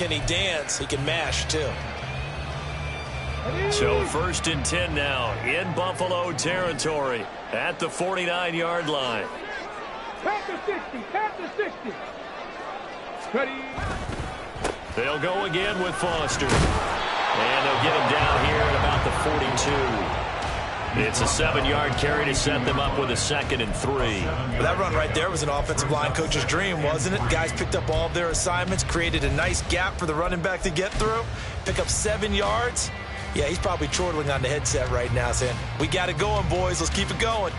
Can he dance? He can mash, too. So 1st and 10 now in Buffalo territory at the 49-yard line. Pass to 60. Pass to 60. Ready. They'll go again with Foster. And they'll get him down here at about the 42. It's a 7-yard carry to set them up with a 2nd and 3. Well, that run right there was an offensive line coach's dream, wasn't it? Guys picked up all of their assignments, created a nice gap for the running back to get through, pick up 7 yards. Yeah, he's probably chortling on the headset right now saying, we got it going, boys. Let's keep it going.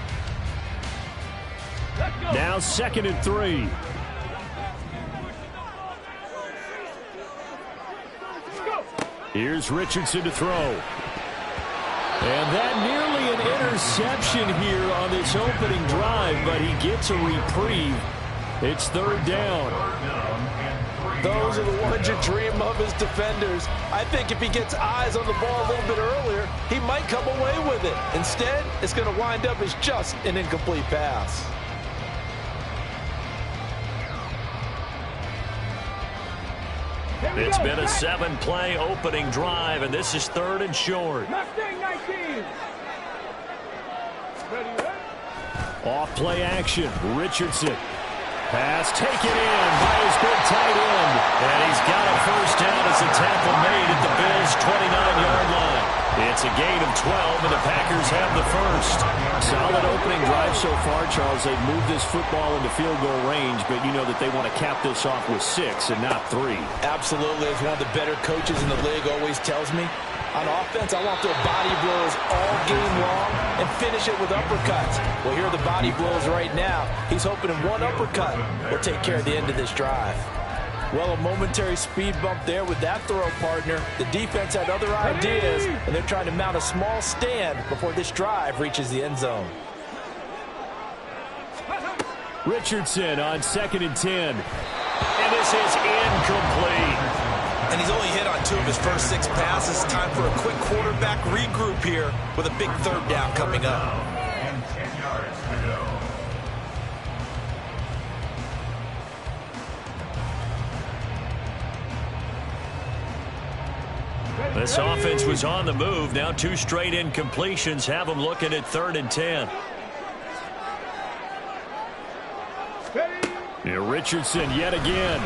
Now 2nd and 3. Here's Richardson to throw. And that nearly an interception here on this opening drive, but he gets a reprieve. It's 3rd down. Those are the ones you dream of as defenders. I think if he gets eyes on the ball a little bit earlier, he might come away with it. Instead, it's going to wind up as just an incomplete pass. It's been a 7-play opening drive, and this is 3rd and short. Off play action. Richardson. Pass taken in by his big tight end. And he's got a 1st down as a tackle made at the Bills' 29-yard line. It's a gain of 12, and the Packers have the 1st. Solid opening drive so far, Charles. They've moved this football into field goal range, but you know that they want to cap this off with 6 and not 3. Absolutely. As one of the better coaches in the league always tells me, on offense, I want their body blows all game long and finish it with uppercuts. Well, here are the body blows right now. He's hoping in one uppercut will take care of the end of this drive. Well, a momentary speed bump there with that throw, partner. The defense had other ideas, and they're trying to mount a small stand before this drive reaches the end zone. Richardson on 2nd and 10. And this is incomplete. And he's only hit on 2 of his first 6 passes. Time for a quick quarterback regroup here with a big 3rd down coming up. And 10 yards to go. This offense was on the move. Now 2 straight incompletions have them looking at 3rd and 10. Yeah, Richardson yet again.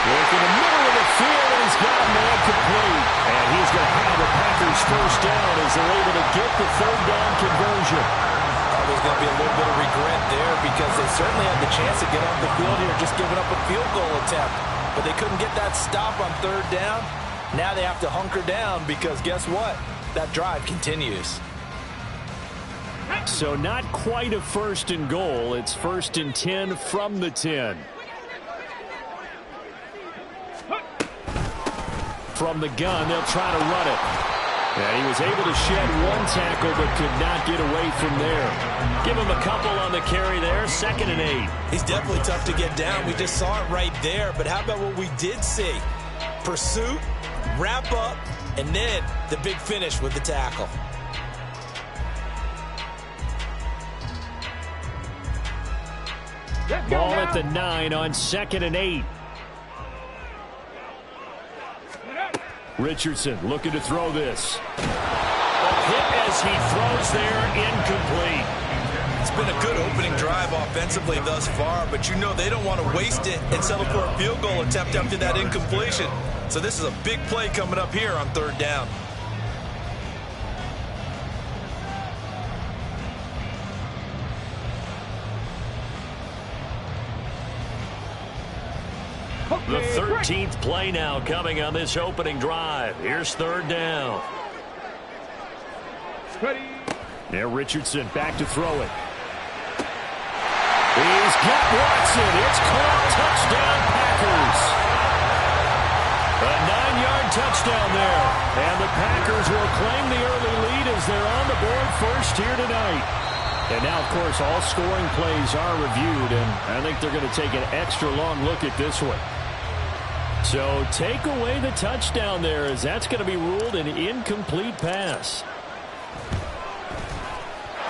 Working the middle of the field, and he's got a man complete. And he's going to have the Packers 1st down as they're able to get the 3rd down conversion. Oh, there's going to be a little bit of regret there because they certainly had the chance to get off the field here just giving up a field goal attempt. But they couldn't get that stop on 3rd down. Now they have to hunker down because guess what? That drive continues. So not quite a 1st and goal. It's 1st and 10 from the 10. From the gun, they'll try to run it. And he was able to shed 1 tackle but could not get away from there. Give him a couple on the carry there. 2nd and 8. He's definitely tough to get down. We just saw it right there. But how about what we did see? Pursuit, wrap up, and then the big finish with the tackle. Ball at the 9 on 2nd and 8. Richardson looking to throw this. A hit as he throws there, incomplete. It's been a good opening drive offensively thus far, but you know they don't want to waste it and settle for a field goal attempt after that incompletion. So this is a big play coming up here on 3rd down. The 13th play now coming on this opening drive. Here's 3rd down. There, Richardson back to throw it. He's got Watson. It's caught. Touchdown, Packers. A 9-yard touchdown there. And the Packers will claim the early lead as they're on the board first here tonight. And now, of course, all scoring plays are reviewed, and I think they're going to take an extra long look at this one. So take away the touchdown there, as that's going to be ruled an incomplete pass.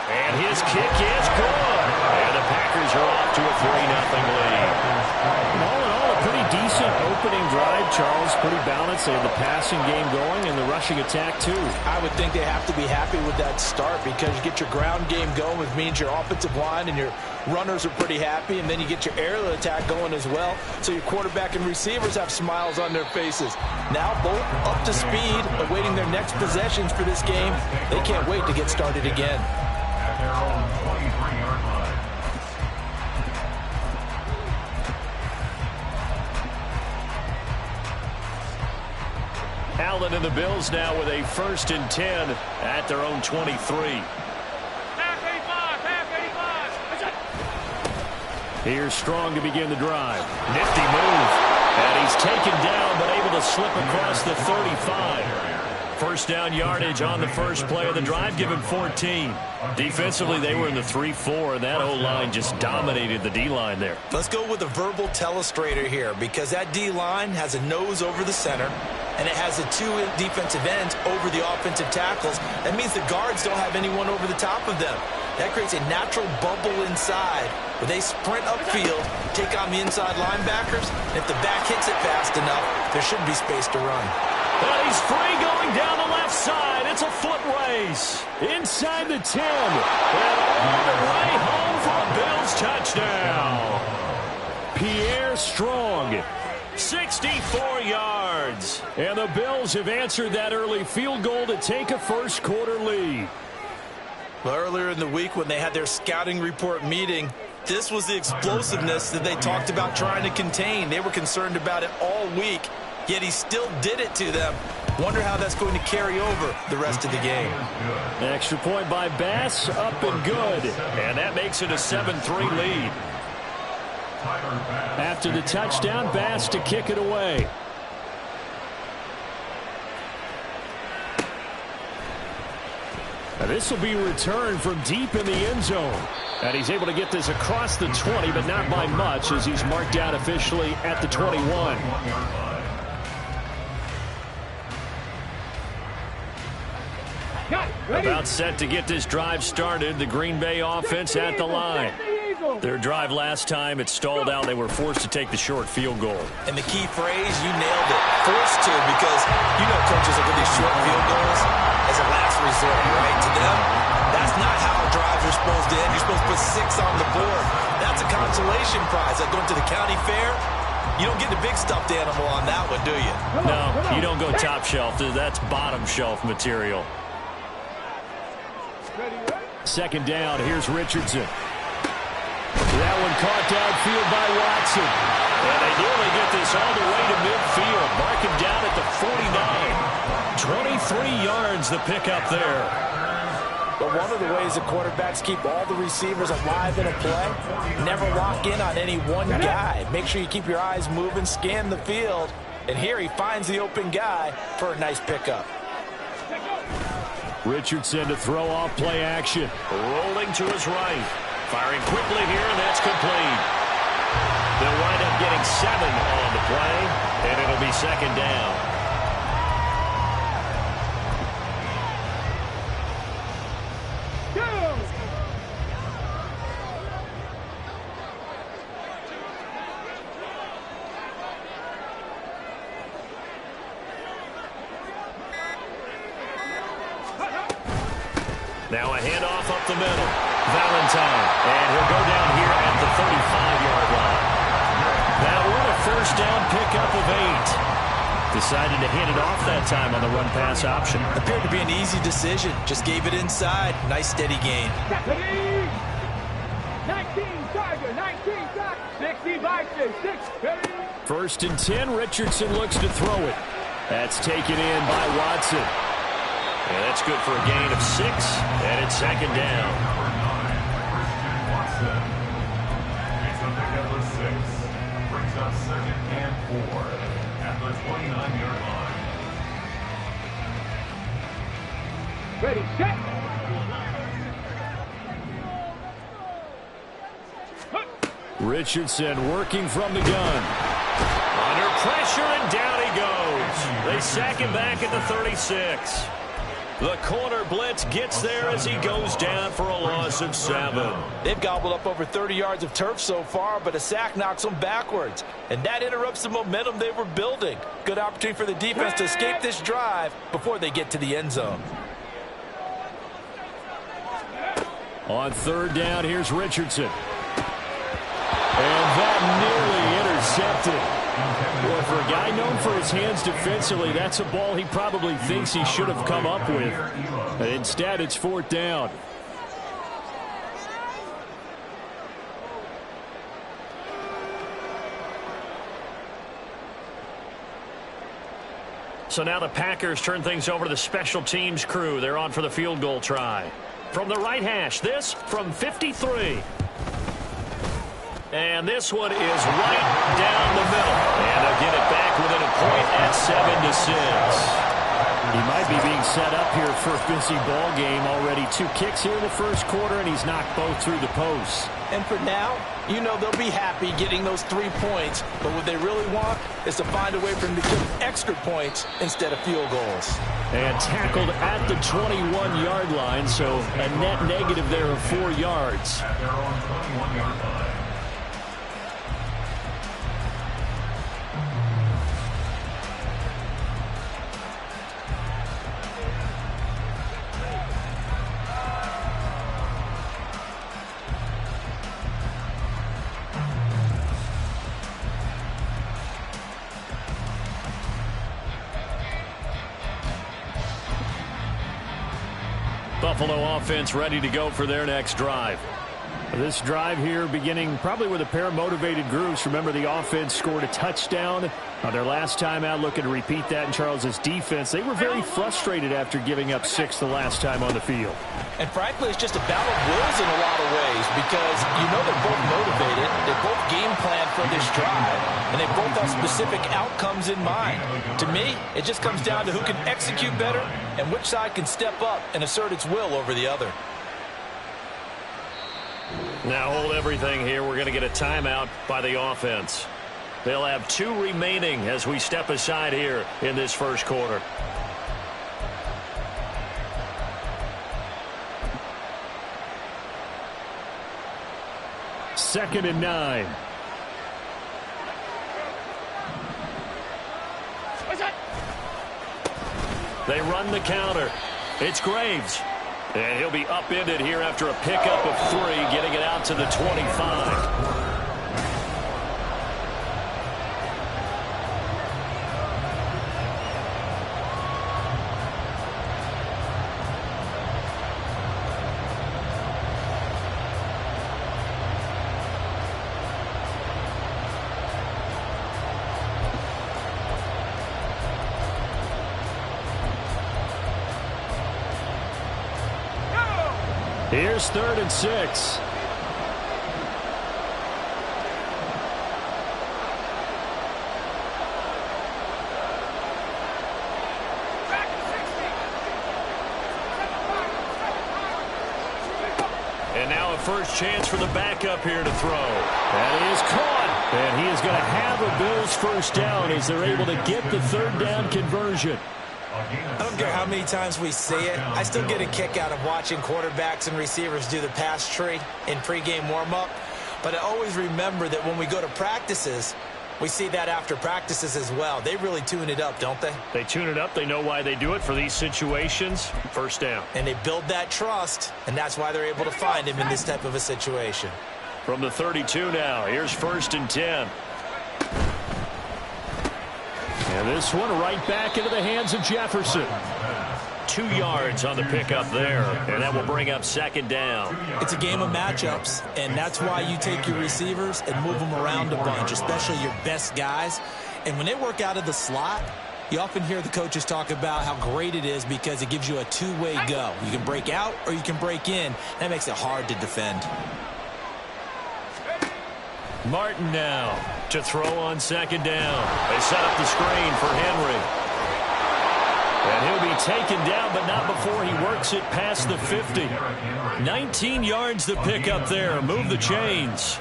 And his kick is good. And the Packers are off to a 3-0 lead. All in all, a pretty decent opening drive, Charles, pretty balanced. They have the passing game going and the rushing attack, too. I would think they have to be happy with that start because you get your ground game going, which means your offensive line and your runners are pretty happy, and then you get your aerial attack going as well, so your quarterback and receivers have smiles on their faces. Now both up to speed, awaiting their next possessions for this game. They can't wait to get started again. At their own 23-yard line. Allen and the Bills now with a 1st and 10 at their own 23. Here's Strong to begin the drive. Nifty move. And he's taken down but able to slip across the 35. First down yardage on the first play of the drive, given 14. Defensively, they were in the 3-4, and that O-line just dominated the D-line there. Let's go with a verbal telestrator here because that D-line has a nose over the center, and it has the 2 defensive ends over the offensive tackles. That means the guards don't have anyone over the top of them. That creates a natural bubble inside where they sprint upfield, take on the inside linebackers. If the back hits it fast enough, there should be space to run. And he's free going down the left side. It's a foot race. Inside the 10. And all the way home for a Bills touchdown. Pierre Strong. 64 yards. And the Bills have answered that early field goal to take a first quarter lead. Well, earlier in the week when they had their scouting report meeting, this was the explosiveness that they talked about trying to contain. They were concerned about it all week, yet he still did it to them. Wonder how that's going to carry over the rest of the game. Extra point by Bass, up and good. And that makes it a 7-3 lead. After the touchdown, Bass to kick it away. Now this will be returned from deep in the end zone. And he's able to get this across the 20, but not by much as he's marked out officially at the 21. About set to get this drive started. The Green Bay offense at the line. Their drive last time, it stalled out. They were forced to take the short field goal. And the key phrase, you nailed it. Forced to, because you know coaches look at these short field goals as a last resort, right? To them, that's not how drives are supposed to end. You're supposed to put 6 on the board. That's a consolation prize. Like going to the county fair, you don't get the big stuffed animal on that one, do you? No, you don't go top shelf. That's bottom shelf material. Second down, here's Richardson. That one caught downfield by Watson. And they nearly get this all the way to midfield. Mark him down at the 49. 23 yards the pickup there. But one of the ways the quarterbacks keep all the receivers alive in a play, never lock in on any one guy. Make sure you keep your eyes moving, scan the field. And here he finds the open guy for a nice pickup. Richardson to throw off play action. Rolling to his right. Firing quickly here, and that's complete. They'll wind up getting 7 on the play, and it'll be second down. Now a handoff up the middle. Valentine. And he'll go down here at the 35-yard line. That one a first down pickup of 8. Decided to hand it off that time on the run-pass option. Appeared to be an easy decision. Just gave it inside. Nice steady gain. 19 Tiger, 19 Tiger, 60 Vikings, 6. First and 10, Richardson looks to throw it. That's taken in by Watson. And that's good for a gain of 6, and it's second down. Watson. It's a pickup of 6. Brings up 2nd and 4 at the 29-yard line. Ready, set. Richardson working from the gun. Under pressure, and down he goes. They sack him back at the 36. The corner blitz gets there as he goes down for a loss of 7. They've gobbled up over 30 yards of turf so far, but a sack knocks them backwards. And that interrupts the momentum they were building. Good opportunity for the defense to escape this drive before they get to the end zone. On 3rd down, here's Richardson. And that nearly intercepted. Well, for a guy known for his hands defensively, that's a ball he probably thinks he should have come up with. But instead, it's 4th down. So now the Packers turn things over to the special teams crew. They're on for the field goal try. From the right hash, this from 53. And this one is right down the middle. And they'll get it back within a point at 7-6. He might be being set up here for a busy ball game already. 2 kicks here in the first quarter, and he's knocked both through the posts. And for now, you know they'll be happy getting those 3 points. But what they really want is to find a way for them to get extra points instead of field goals. And tackled at the 21-yard line, so a net negative there of 4 yards. At their own 21-yard line. Buffalo offense ready to go for their next drive. This drive here beginning probably with a pair of motivated groups. Remember, the offense scored a touchdown on their last time out. Looking to repeat that in Charles's defense. They were very frustrated after giving up 6 the last time on the field. And frankly, it's just a battle of wills in a lot of ways because you know they're both motivated. They both game plan for this drive, and they both have specific outcomes in mind. To me, it just comes down to who can execute better and which side can step up and assert its will over the other. Now hold everything here. We're going to get a timeout by the offense. They'll have 2 remaining as we step aside here in this first quarter. Second and 9. They run the counter. It's Graves. And he'll be upended here after a pickup of 3, getting it out to the 25. Here's 3rd and 6. And now a first chance for the backup here to throw. That is caught. And he is going to have a Bills first down as they're able to get the 3rd down conversion. I don't care how many times we see it. I still get a kick out of watching quarterbacks and receivers do the pass tree in pregame warm-up. But I always remember that when we go to practices, we see that after practices as well. They really tune it up, don't they? They tune it up. They know why they do it for these situations. First down. And they build that trust, and that's why they're able to find him in this type of a situation. From the 32 now, here's 1st and 10. And this one right back into the hands of Jefferson. 2 yards on the pickup there, and that will bring up 2nd down. It's a game of matchups, and that's why you take your receivers and move them around a bunch, especially your best guys. And when they work out of the slot, you often hear the coaches talk about how great it is because it gives you a 2-way go. You can break out or you can break in. That makes it hard to defend. Martin now to throw on 2nd down. They set up the screen for Henry. And he'll be taken down, but not before he works it past the 50. 19 yards to pick up there. Move the chains.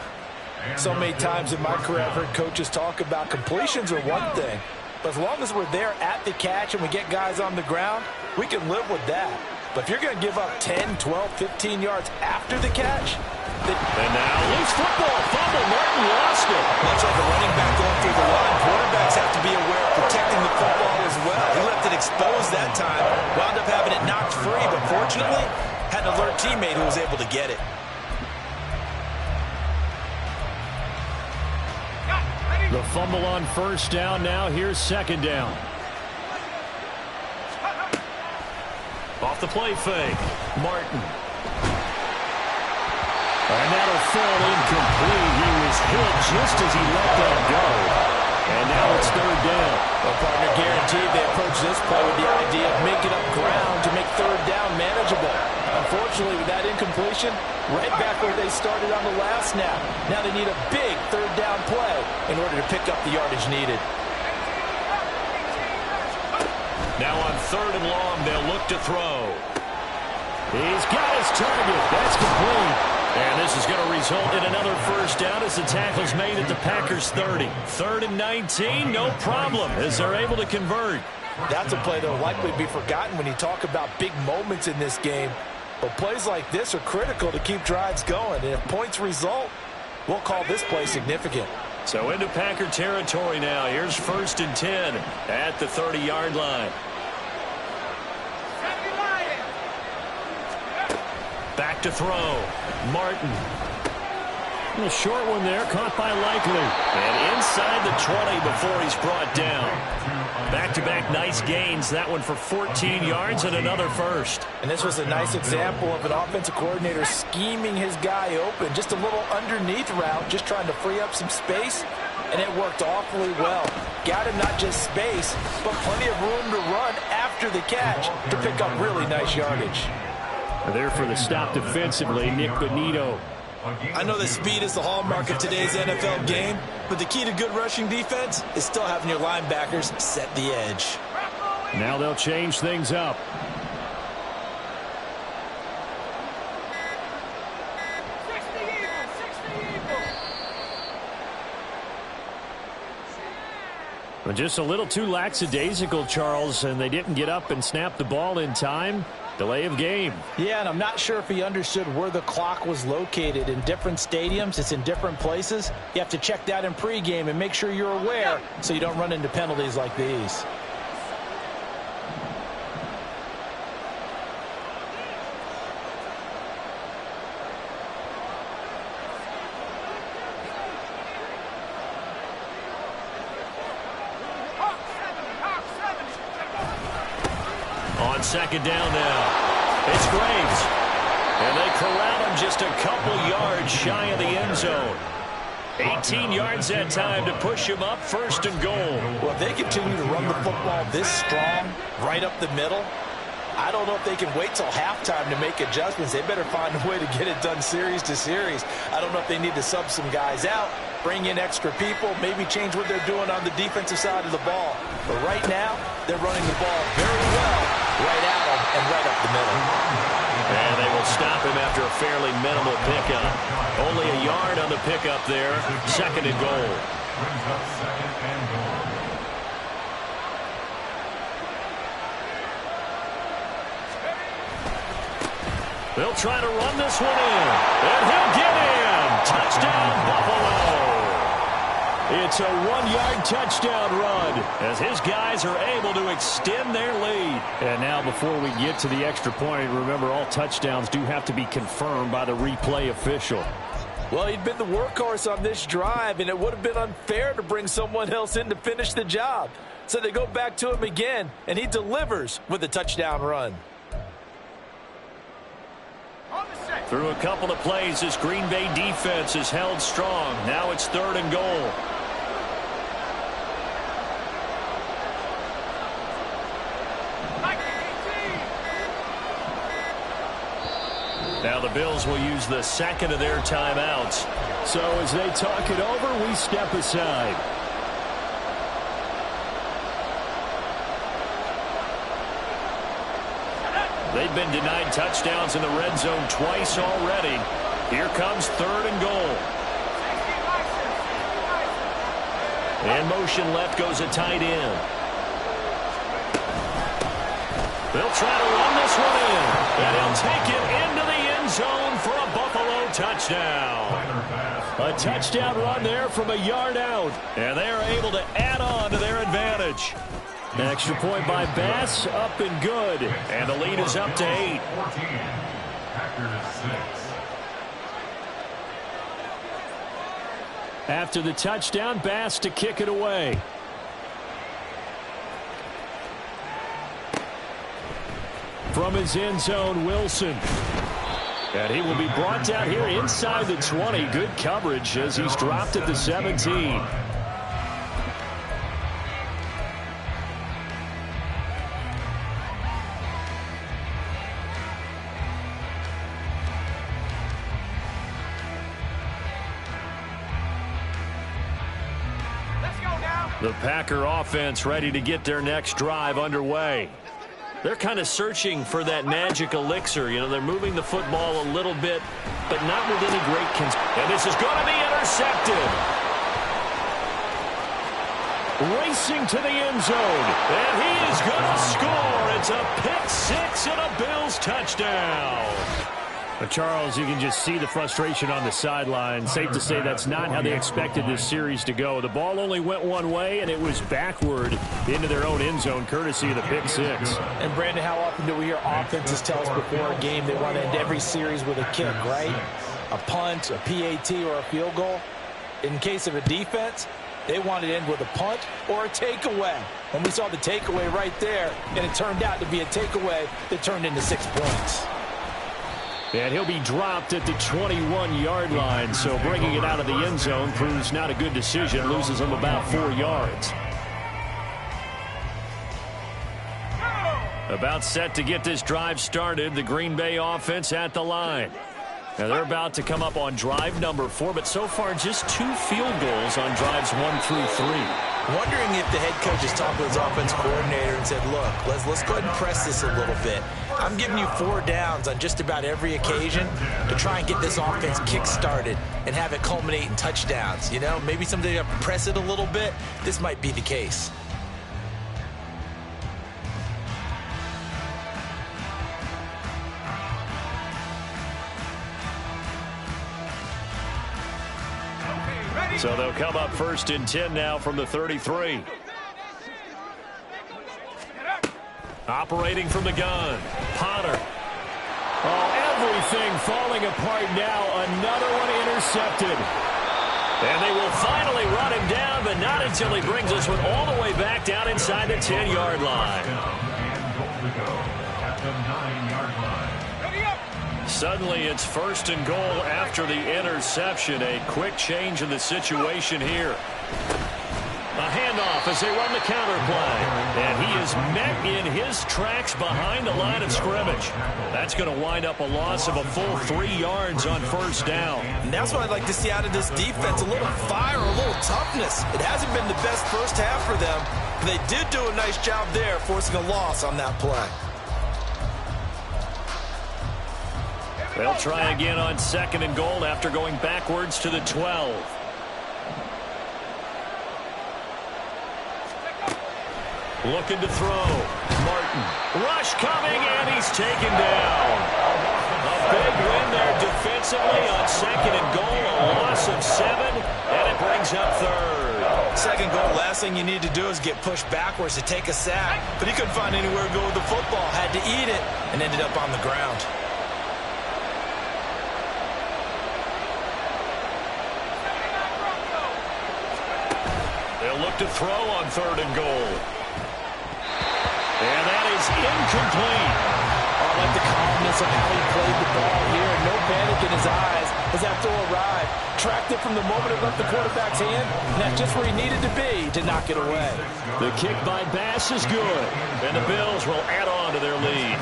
So many times in my career I've heard coaches talk about completions are one thing, But as long as we're there at the catch and we get guys on the ground, we can live with that. But if you're going to give up 10, 12, 15 yards after the catch, and now loose football. Fumble. Martin lost it. Much like a running back going through the line, quarterbacks have to be aware of protecting the football as well. He left it exposed that time, wound up having it knocked free, but fortunately had an alert teammate who was able to get it. The fumble on first down. Now here's second down. Off the play fake. Martin. And that'll fall incomplete. He was hit just as he let that go. And now it's third down. Well, partner, guaranteed they approach this play with the idea of making up ground to make third down manageable. Unfortunately, with that incompletion, right back where they started on the last snap. Now they need a big third down play in order to pick up the yardage needed. Now on third and long, they'll look to throw. He's got his target. That's complete. And this is going to result in another first down as the tackle's made at the Packers 30. 3rd and 19, no problem, as they're able to convert. That's a play that will likely be forgotten when you talk about big moments in this game. But plays like this are critical to keep drives going. And if points result, we'll call this play significant. So into Packer territory now. Here's 1st and 10 at the 30-yard line. Back to throw. Martin. A little short one there, caught by Likely. And inside the 20 before he's brought down. Back-to-back nice gains. That one for 14 yards and another first. And this was a nice example of an offensive coordinator scheming his guy open. Just a little underneath route, just trying to free up some space. And it worked awfully well. Got him not just space, but plenty of room to run after the catch to pick up really nice yardage. There for the stop defensively, Nick Bonito. I know that speed is the hallmark of today's NFL game, but the key to good rushing defense is still having your linebackers set the edge. Now they'll change things up. Well, just a little too lackadaisical, Charles, and they didn't get up and snap the ball in time. Delay of game. Yeah, and I'm not sure if he understood where the clock was located. In different stadiums, it's in different places. You have to check that in pregame and make sure you're aware so you don't run into penalties like these. Second down now. It's Graves. And they corral him just a couple yards shy of the end zone. 18 yards that time to push him up 1st and goal. Well, if they continue to run the football this strong, right up the middle, I don't know if they can wait till halftime to make adjustments. They better find a way to get it done series to series. I don't know if they need to sub some guys out, bring in extra people, maybe change what they're doing on the defensive side of the ball. But right now, they're running the ball very well right at them and right up the middle. And they will stop him after a fairly minimal pickup. Only a yard on the pickup there. 2nd and goal. Brings up 2nd and goal. They'll try to run this one in. And he'll get in. Touchdown, Buffalo. It's a 1-yard touchdown run as his guys are able to extend their lead. And now before we get to the extra point, remember all touchdowns do have to be confirmed by the replay official. Well, he'd been the workhorse on this drive, and it would have been unfair to bring someone else in to finish the job. So they go back to him again, and he delivers with a touchdown run. Through a couple of plays, this Green Bay defense is held strong. Now it's 3rd and goal. Now the Bills will use the 2nd of their timeouts. So as they talk it over, we step aside. They've been denied touchdowns in the red zone twice already. Here comes 3rd and goal. And motion left goes a tight end. They'll try to run this one in. And he'll take it into the end zone for a Buffalo touchdown. A touchdown run there from a yard out. And they are able to add on to their advantage. An extra point by Bass, up and good. And the lead is up to 8. 14. Packers 6. After the touchdown, Bass to kick it away. From his end zone, Wilson. And he will be brought down here inside the 20. Good coverage as he's dropped at the 17. The Packer offense ready to get their next drive underway. They're kind of searching for that magic elixir. You know, they're moving the football a little bit, but not with any great And this is going to be intercepted. Racing to the end zone. And he is going to score. It's a pick six and a Bills touchdown. But Charles, you can just see the frustration on the sideline. Safe to say that's not how they expected this series to go. The ball only went one way, and it was backward into their own end zone, courtesy of the pick six. And, Brandon, how often do we hear offenses tell us before a game they want to end every series with a kick, right? A punt, a PAT, or a field goal. In case of a defense, they want to end with a punt or a takeaway. And we saw the takeaway right there, and it turned out to be a takeaway that turned into 6 points. And he'll be dropped at the 21-yard line, so bringing it out of the end zone proves not a good decision. Loses him about 4 yards. About set to get this drive started, the Green Bay offense at the line. Now they're about to come up on drive number 4, but so far just 2 field goals on drives 1 through 3. Wondering if the head coach has talked to his offense coordinator and said, look, let's go ahead and press this a little bit. I'm giving you 4 downs on just about every occasion to try and get this offense kick-started and have it culminate in touchdowns. You know, maybe someday you have to press it a little bit. This might be the case. So they'll come up 1st and 10 now from the 33. Operating from the gun, Potter. Oh, everything falling apart now. Another one intercepted. And they will finally run him down, but not until he brings us one all the way back down inside the 10-yard line. At the 9-yard line. Suddenly it's 1st and goal after the interception. A quick change in the situation here. A handoff as they run the counter play. And he is met in his tracks behind the line of scrimmage. That's going to wind up a loss of a full 3 yards on 1st down. And that's what I'd like to see out of this defense. A little fire, a little toughness. It hasn't been the best first half for them, but they did do a nice job there forcing a loss on that play. They'll try again on 2nd and goal after going backwards to the 12. Looking to throw. Martin. Rush coming, and he's taken down. A big win there defensively on 2nd and goal. A loss of 7, and it brings up 3rd. 2nd goal, last thing you need to do is get pushed backwards to take a sack. But he couldn't find anywhere to go with the football. Had to eat it, and ended up on the ground. They'll look to throw on 3rd and goal. And that is incomplete. I like the calmness of how he played the ball here. No panic in his eyes as that throw arrived. Tracked it from the moment it left the quarterback's hand, and that's just where he needed to be to knock it away. The kick by Bass is good, and the Bills will add on to their lead.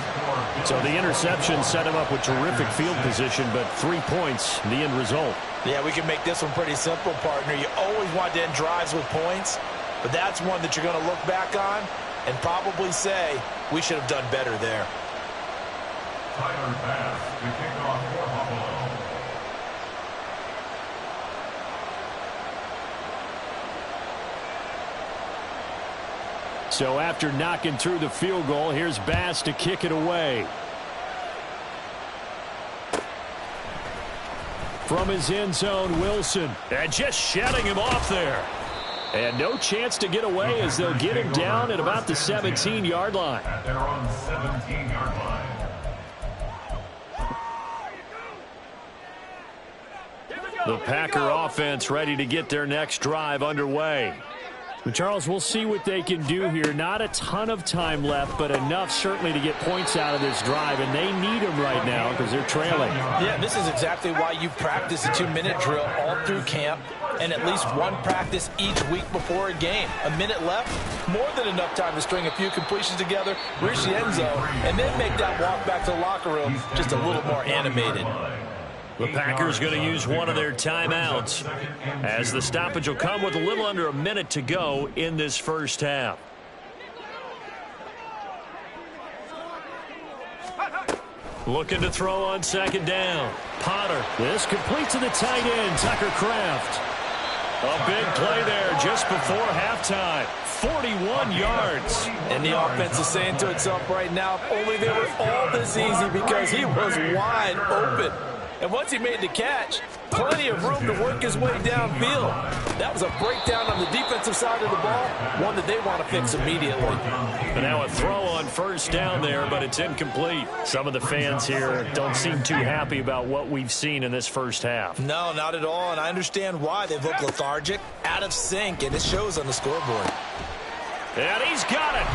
So the interception set him up with terrific field position, but 3 points, the end result. Yeah, we can make this one pretty simple, partner. You always want to end drives with points, but that's one that you're going to look back on and probably say, we should have done better there. Tyler Bass, the kickoff for Buffalo. So after knocking through the field goal, here's Bass to kick it away. From his end zone, Wilson. And just shutting him off there. And no chance to get away as they'll get him down at about the 17-yard line. They're on 17-yard line. The Packer offense ready to get their next drive underway. Well, Charles, we'll see what they can do here. Not a ton of time left, but enough certainly to get points out of this drive, and they need them right now because they're trailing. Yeah, this is exactly why you practice a 2-minute drill all through camp and at least one practice each week before a game. A minute left, more than enough time to string a few completions together, reach the end zone, and then make that walk back to the locker room just a little more animated. The Packers going to use one of their timeouts as the stoppage will come with a little under a minute to go in this first half. Looking to throw on second down. Potter. This complete to the tight end, Tucker Kraft. A big play there just before halftime. 41 yards. And the offense is saying to itself right now, if only they were all this easy because he was wide open. And once he made the catch, plenty of room to work his way downfield. That was a breakdown on the defensive side of the ball, one that they want to fix immediately. And now a throw on first down there, but it's incomplete. Some of the fans here don't seem too happy about what we've seen in this first half. No, not at all, and I understand why. They look lethargic, out of sync, and it shows on the scoreboard. And he's got it.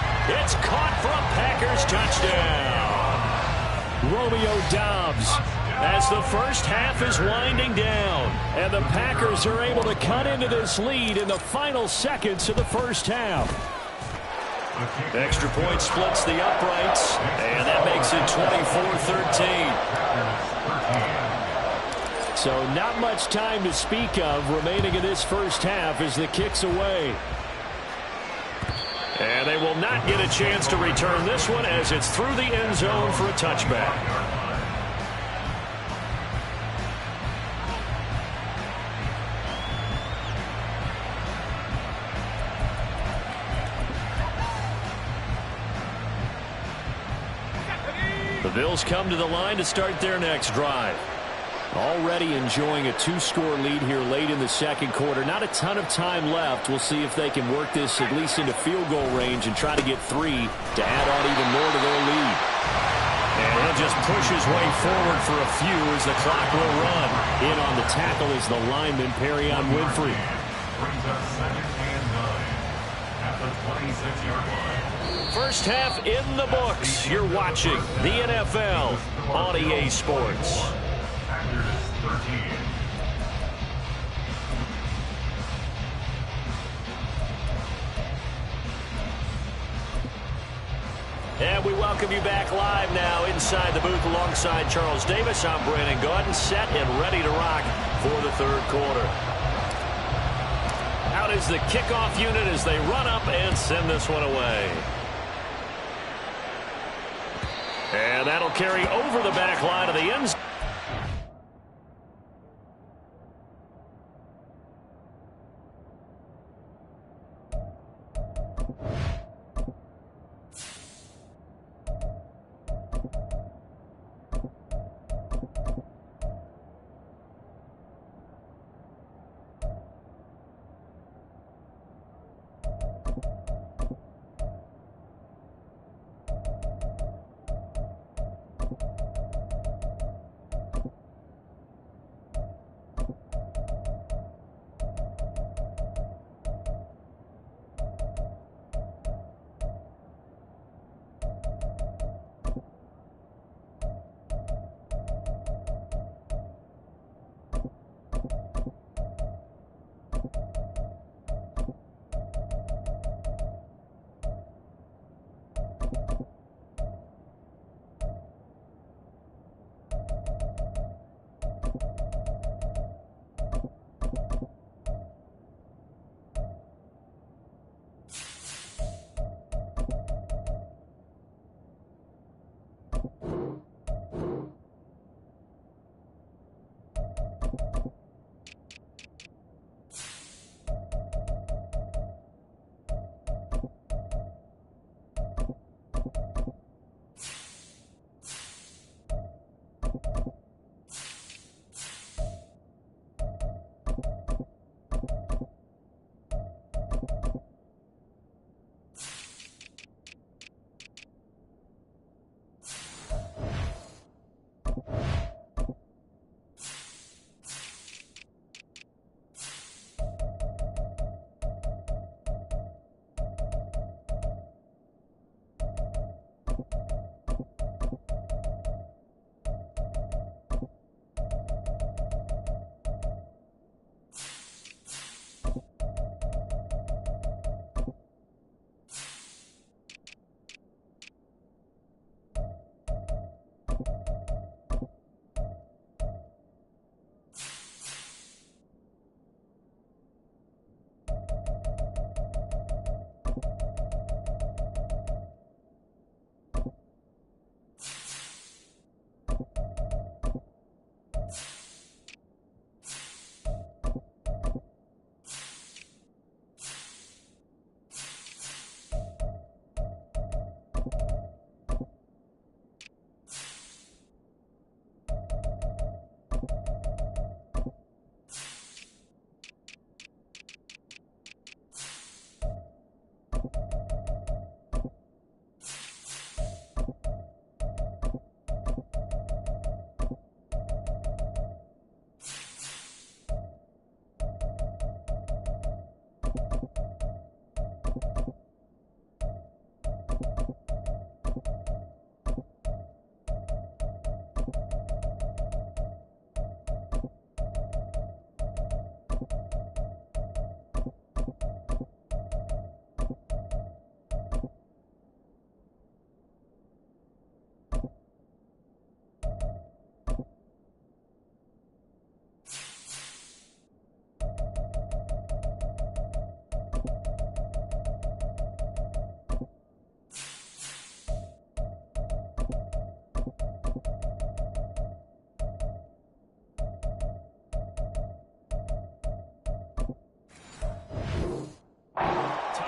It's caught for a Packers touchdown. Romeo Doubs. As the first half is winding down, and the Packers are able to cut into this lead in the final seconds of the first half. Extra point splits the uprights, and that makes it 24-13. So not much time to speak of remaining in this first half as the kick's away. And they will not get a chance to return this one as it's through the end zone for a touchback. The Bills come to the line to start their next drive. Already enjoying a 2-score lead here late in the second quarter. Not a ton of time left. We'll see if they can work this at least into field goal range and try to get 3 to add on even more to their lead. And he'll just push his way forward for a few as the clock will run. In on the tackle is the lineman, Perrion Winfrey. Brings up second and 9 at the 26-yard line. First half in the books. You're watching the NFL on EA Sports. Packers 13. And we welcome you back live now inside the booth alongside Charles Davis. I'm Brandon Gaudin, set and ready to rock for the third quarter. Out is the kickoff unit as they run up and send this one away. And that'll carry over the back line of the end zone.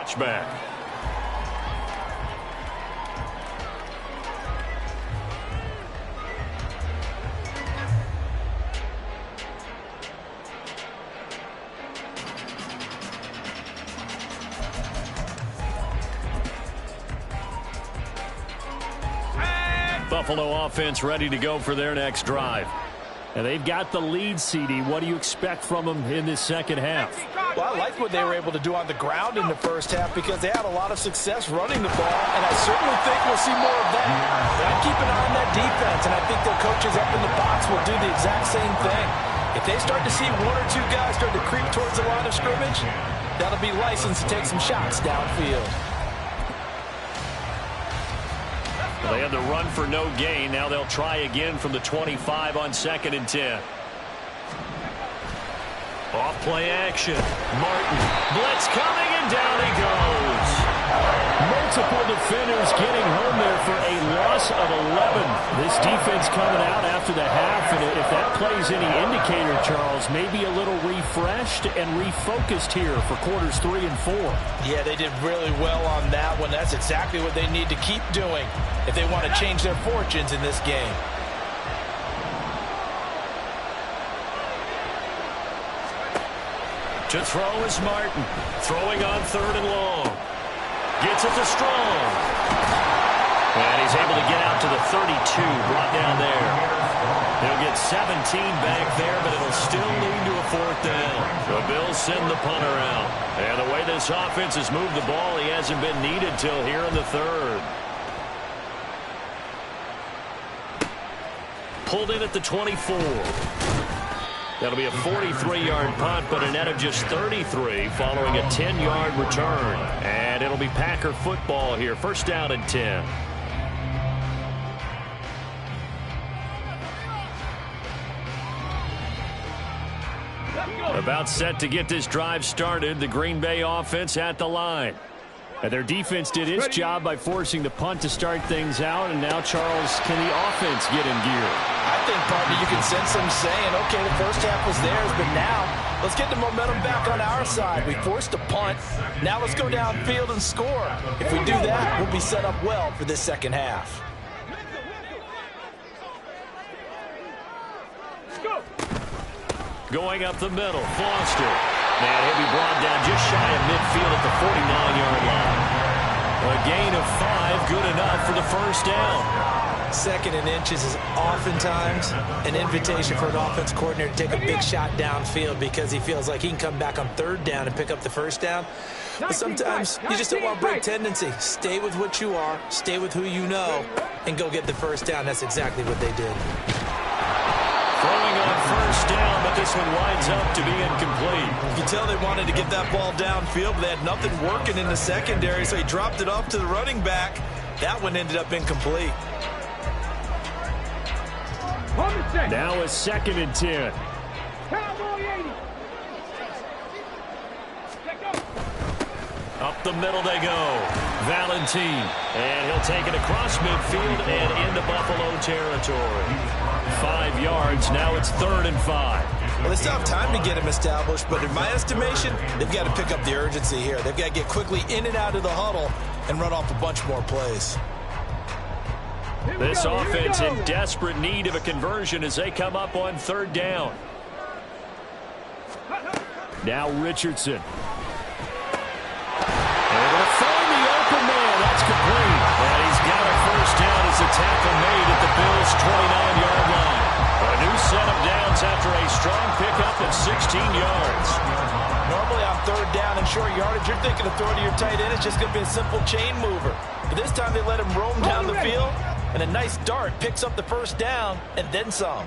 touchback. Buffalo offense ready to go for their next drive. And they've got the lead, CD. What do you expect from them in this second half? Well, I like what they were able to do on the ground in the first half because they had a lot of success running the ball, and I certainly think we'll see more of that. But I keep an eye on that defense, and I think their coaches up in the box will do the exact same thing. If they start to see one or two guys start to creep towards the line of scrimmage, that'll be licensed to take some shots downfield. They had the run for no gain. Now they'll try again from the 25 on 2nd and 10. Off play action. Martin. Blitz coming, and down he goes. Multiple defenders getting home there for a loss of 11. This defense coming out after the half, and if that plays any indicator, Charles, maybe a little refreshed and refocused here for quarters 3 and 4. Yeah, they did really well on that one. That's exactly what they need to keep doing if they want to change their fortunes in this game. To throw is Martin. Throwing on 3rd and long. Gets it to Strong. And he's able to get out to the 32. Brought down there. He'll get 17 back there, but it'll still lead to a 4th down. The Bills send the punter out. And the way this offense has moved the ball, he hasn't been needed till here in the 3rd. Pulled in at the 24. That'll be a 43-yard punt, but a net of just 33 following a 10-yard return. And it'll be Packer football here. 1st down and 10. About set to get this drive started. The Green Bay offense at the line. And their defense did its job by forcing the punt to start things out. And now, Charles, can the offense get in gear? I think, partner, you can sense them saying, okay, the first half was theirs, but now let's get the momentum back on our side. We forced a punt. Now let's go downfield and score. If we do that, we'll be set up well for this second half. Going up the middle, Foster. And he'll be brought down just shy of midfield at the 49-yard line. A gain of 5, good enough for the 1st down. 2nd and inches is oftentimes an invitation for an offense coordinator to take a big shot downfield because he feels like he can come back on 3rd down and pick up the 1st down. But sometimes you just don't want to break tendency. Stay with what you are, stay with who you know, and go get the 1st down. That's exactly what they did. Throwing on 1st down, but this one winds up to be incomplete. You can tell they wanted to get that ball downfield, but they had nothing working in the secondary, so he dropped it off to the running back. That one ended up incomplete. Now a 2nd and 10. Up the middle they go. Valentine. And he'll take it across midfield and into Buffalo territory. 5 yards. Now it's 3rd and 5. Well, they still have time to get him established, but in my estimation, they've got to pick up the urgency here. They've got to get quickly in and out of the huddle and run off a bunch more plays. This offense in desperate need of a conversion as they come up on 3rd down. Now Richardson. Able to find the open man. That's complete. And he's got a 1st down as the tackle made at the Bills' 29-yard line. A new set of downs after a strong pickup of 16 yards. Normally on 3rd down and short yardage, you're thinking of throwing to your tight end. It's just going to be a simple chain mover. But this time they let him roam down the field, and a nice dart picks up the 1st down and then some.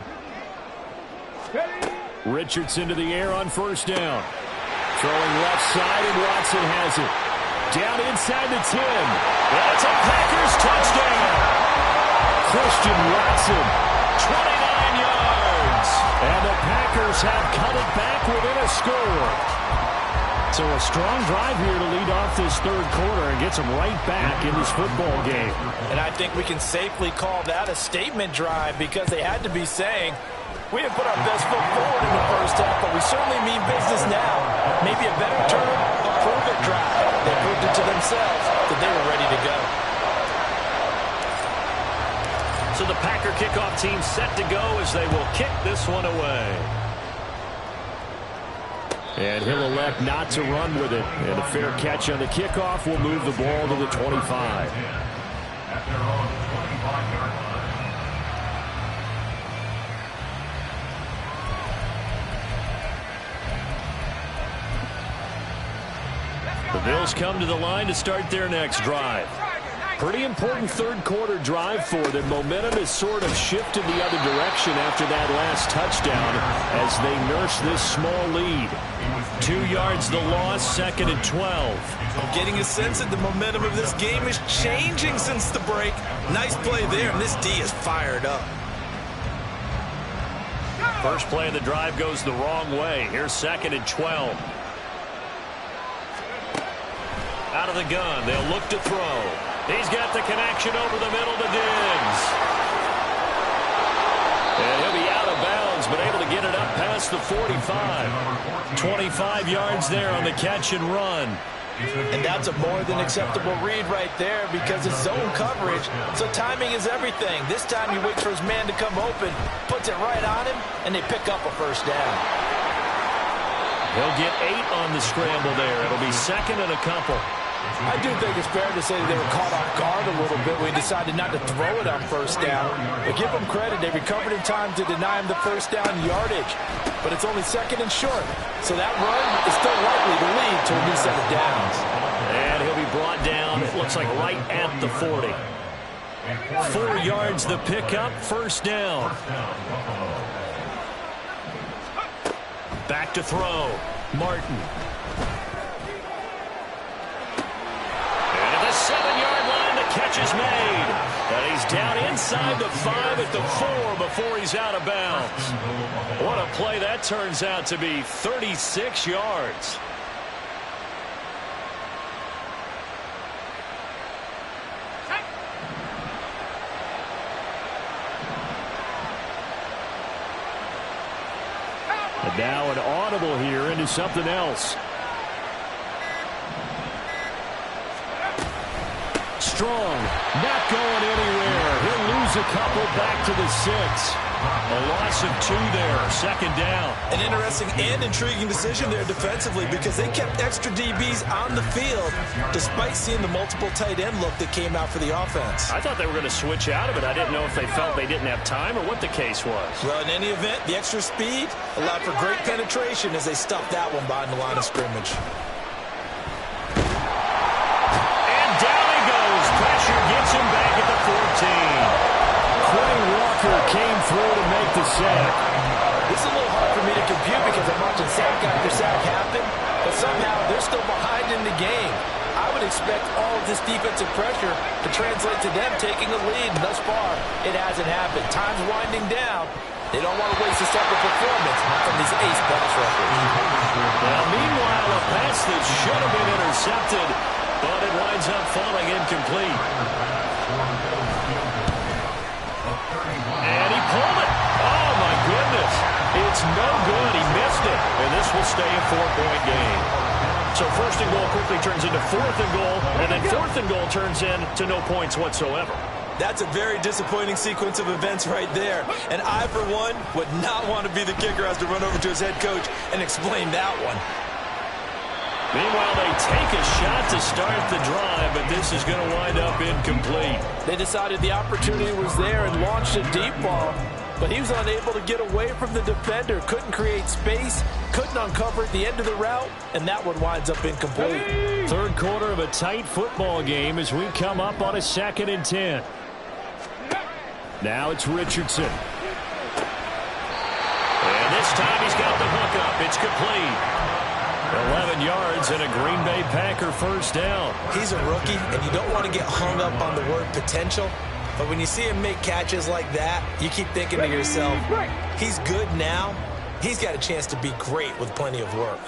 Richardson to the air on 1st down. Throwing left side, and Watson has it. Down inside the 10. That's a Packers touchdown. Christian Watson, 29 yards. And the Packers have cut it back within a score. So a strong drive here to lead off this 3rd quarter and gets them right back in this football game. And I think we can safely call that a statement drive because they had to be saying, we didn't put our best foot forward in the first half, but we certainly mean business now. Maybe a better term, a prove-it drive. They proved it to themselves that they were ready to go. So the Packer kickoff team set to go as they will kick this one away. And he'll elect not to run with it. And a fair catch on the kickoff will move the ball to the 25. At their own 25-yard line. The Bills come to the line to start their next drive. Pretty important third quarter drive for them. Momentum has sort of shifted the other direction after that last touchdown as they nurse this small lead. 2 yards the loss, 2nd and 12. I'm getting a sense that the momentum of this game is changing since the break. Nice play there, and this D is fired up. First play of the drive goes the wrong way. Here's 2nd and 12. Out of the gun, they'll look to throw. He's got the connection over the middle to Diggs. And he'll be out of bounds, but able to get it up past the 45. 25 yards there on the catch and run. And that's a more than acceptable read right there because it's zone coverage, so timing is everything. This time he waits for his man to come open, puts it right on him, and they pick up a first down. He'll get 8 on the scramble there. It'll be 2nd and a couple. I do think it's fair to say they were caught off guard a little bit when he decided not to throw it on first down. But give them credit. They recovered in time to deny him the first down yardage. But it's only 2nd and short. So that run is still likely to lead to a new set of downs. And he'll be brought down, it looks like right at the 40. 4 yards the pickup, first down. Back to throw. Martin. And at the 7-yard line, the catch is made. And he's down inside the 5 at the 4 before he's out of bounds. What a play that turns out to be, 36 yards. And now an audible here into something else. Strong, not going anywhere. He'll lose a couple back to the 6. A loss of 2 there, 2nd down. An interesting and intriguing decision there defensively because they kept extra DBs on the field despite seeing the multiple tight end look that came out for the offense. I thought they were going to switch out of it. I didn't know if they felt they didn't have time or what the case was. Well, in any event, the extra speed allowed for great penetration as they stuffed that one behind the line of scrimmage. And down he goes. Pressure gets him back at the 14. Quay Walker came through to make the sack. This is a little hard for me to compute because I'm watching sack after sack happen, but somehow they're still behind in the game. I would expect all of this defensive pressure to translate to them taking a lead, and thus far, it hasn't happened. Time's winding down. They don't want to waste a separate performance from these ace pass rushers. Now, meanwhile, a pass that should have been intercepted, but it winds up falling incomplete. And he pulled it. Oh, my goodness. It's no good. He missed it. And this will stay a 4-point game. So 1st and goal quickly turns into 4th and goal, and then 4th and goal turns into no points whatsoever. That's a very disappointing sequence of events right there. And I, for one, would not want to be the kicker who has to run over to his head coach and explain that one. Meanwhile, they take a shot to start the drive, but this is going to wind up incomplete. They decided the opportunity was there and launched a deep ball, but he was unable to get away from the defender, couldn't create space, couldn't uncover at the end of the route, and that one winds up incomplete. Third quarter of a tight football game as we come up on a 2nd and 10. Now it's Richardson. And this time he's got the hook up. It's complete. 11 yards and a Green Bay Packer first down. He's a rookie, and you don't want to get hung up on the word potential. But when you see him make catches like that, you keep thinking to yourself, he's good now. He's got a chance to be great with plenty of work.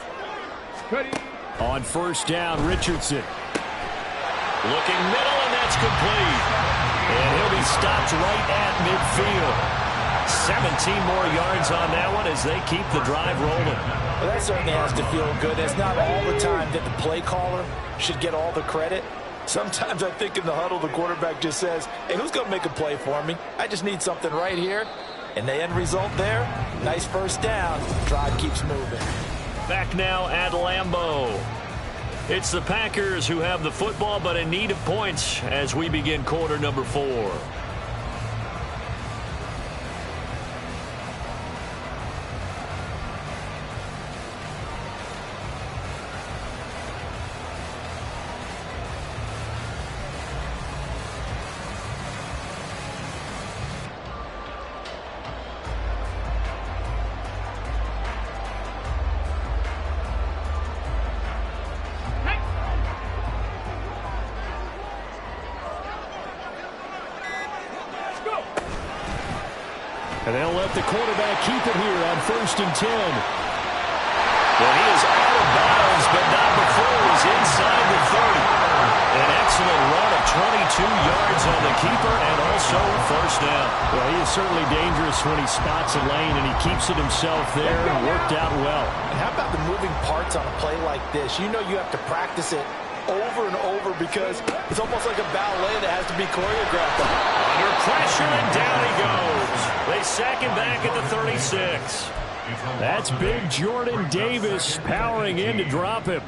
On first down, Richardson. Looking middle, and that's complete. And he'll be stopped right at midfield. 17 more yards on that one as they keep the drive rolling. Well, that certainly has to feel good. It's not all the time that the play caller should get all the credit. Sometimes I think in the huddle, the quarterback just says, hey, who's going to make a play for me? I just need something right here. And the end result there, nice first down. Drive keeps moving. Back now at Lambeau. It's the Packers who have the football, but in need of points as we begin quarter number 4. And they'll let the quarterback keep it here on 1st and 10. Well, he is out of bounds, but not before he's inside the 30. An excellent run of 22 yards on the keeper and also first down. Well, he is certainly dangerous when he spots a lane, and he keeps it himself there and worked out well. And how about the moving parts on a play like this? You know you have to practice it over and over because it's almost like a ballet that has to be choreographed. Under pressure, and down he goes. They sack him back at the 36. That's big Jordan Davis powering in to drop him.